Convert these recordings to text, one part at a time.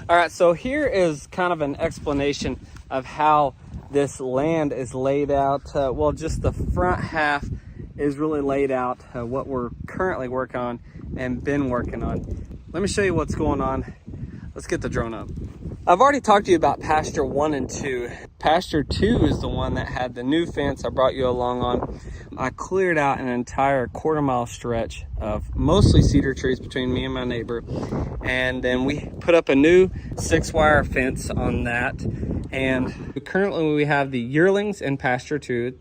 All right, so here is kind of an explanation of how this land is laid out. Well, just the front half is really laid out, what we're currently working on and been working on. Let me show you what's going on. Let's get the drone up. I've already talked to you about pasture 1 and 2. Pasture 2 is the one that had the new fence I brought you along on. I cleared out an entire quarter-mile stretch of mostly cedar trees between me and my neighbor. And then we put up a new 6-wire fence on that. And currently we have the yearlings in pasture 2.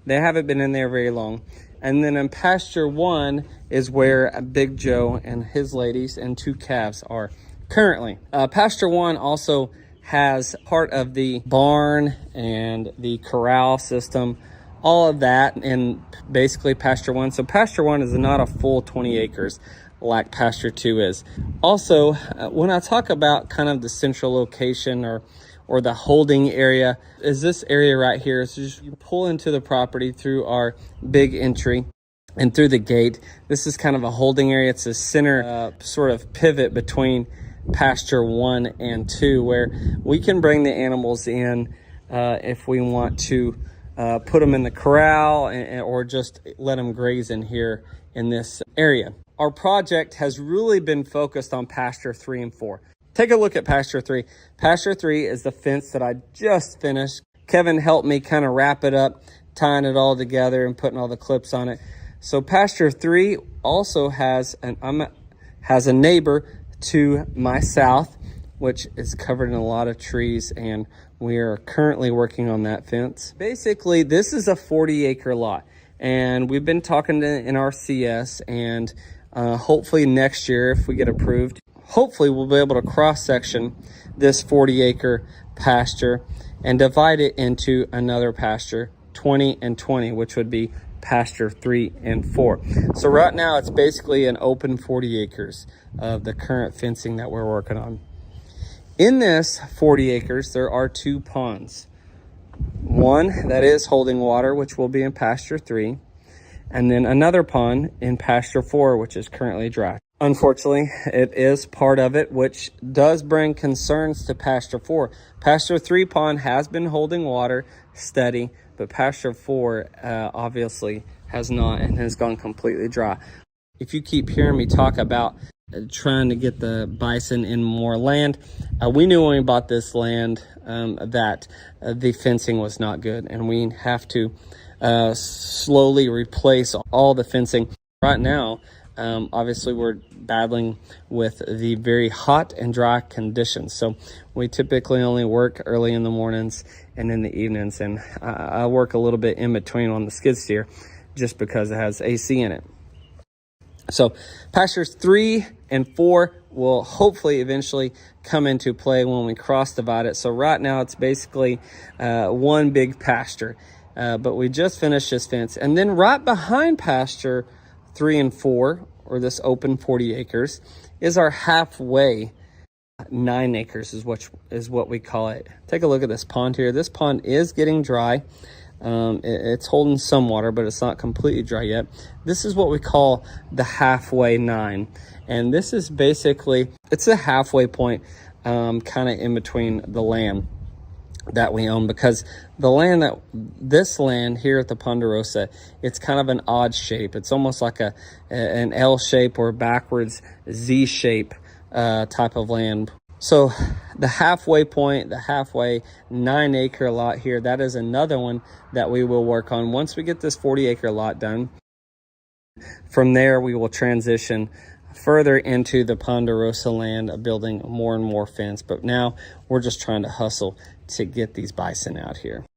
They haven't been in there very long. And then in pasture 1 is where Big Joe and his ladies and 2 calves are currently. Pasture 1 also has part of the barn and the corral system, all of that in basically pasture 1. So pasture 1 is not a full 20 acres like pasture 2 is. Also, when I talk about kind of the central location or the holding area, is this area right here. So just you pull into the property through our big entry and through the gate. This is kind of a holding area. It's a center sort of pivot between pasture 1 and 2, where we can bring the animals in if we want to put them in the corral or just let them graze in here in this area. Our project has really been focused on pasture 3 and 4. Take a look at pasture 3. Pasture 3 is the fence that I just finished. Kevin helped me kind of wrap it up, tying it all together and putting all the clips on it. So pasture 3 also has a neighbor to my south, which is covered in a lot of trees, and we are currently working on that fence. Basically, this is a 40-acre lot, and we've been talking to NRCS, and hopefully next year, if we get approved, hopefully we'll be able to cross-section this 40-acre pasture and divide it into another pasture, 20 and 20, which would be pasture 3 and 4. So right now it's basically an open 40 acres of the current fencing that we're working on. In this 40 acres, there are 2 ponds. One that is holding water, which will be in pasture 3, and then another pond in pasture 4, which is currently dry. Unfortunately, it is part of it, which does bring concerns to pasture 4. Pasture 3 pond has been holding water steady, but pasture 4 obviously has not and has gone completely dry. If you keep hearing me talk about trying to get the bison in more land, we knew when we bought this land that the fencing was not good, and we have to slowly replace all the fencing. Right now, obviously we're battling with the very hot and dry conditions, so we typically only work early in the mornings and in the evenings, and I work a little bit in between on the skid steer just because it has AC in it. So pastures 3 and 4 will hopefully eventually come into play when we cross divide it. So right now it's basically one big pasture, but we just finished this fence, and then right behind pasture 3 and 4, or this open 40 acres, is our halfway 9 acres is what we call it. Take a look at this pond here. This pond is getting dry. It's holding some water, but it's not completely dry yet. This is what we call the halfway 9. And this is basically, it's a halfway point kind of in between the land that we own, because this land here at the Ponderosa, it's kind of an odd shape. It's almost like an L shape or backwards Z shape type of land. So the halfway point, the halfway 9 acre lot here, that is another one that we will work on once we get this 40 acre lot done. From there, we will transition further into the Ponderosa land, building more and more fence. But now we're just trying to hustle to get these bison out here.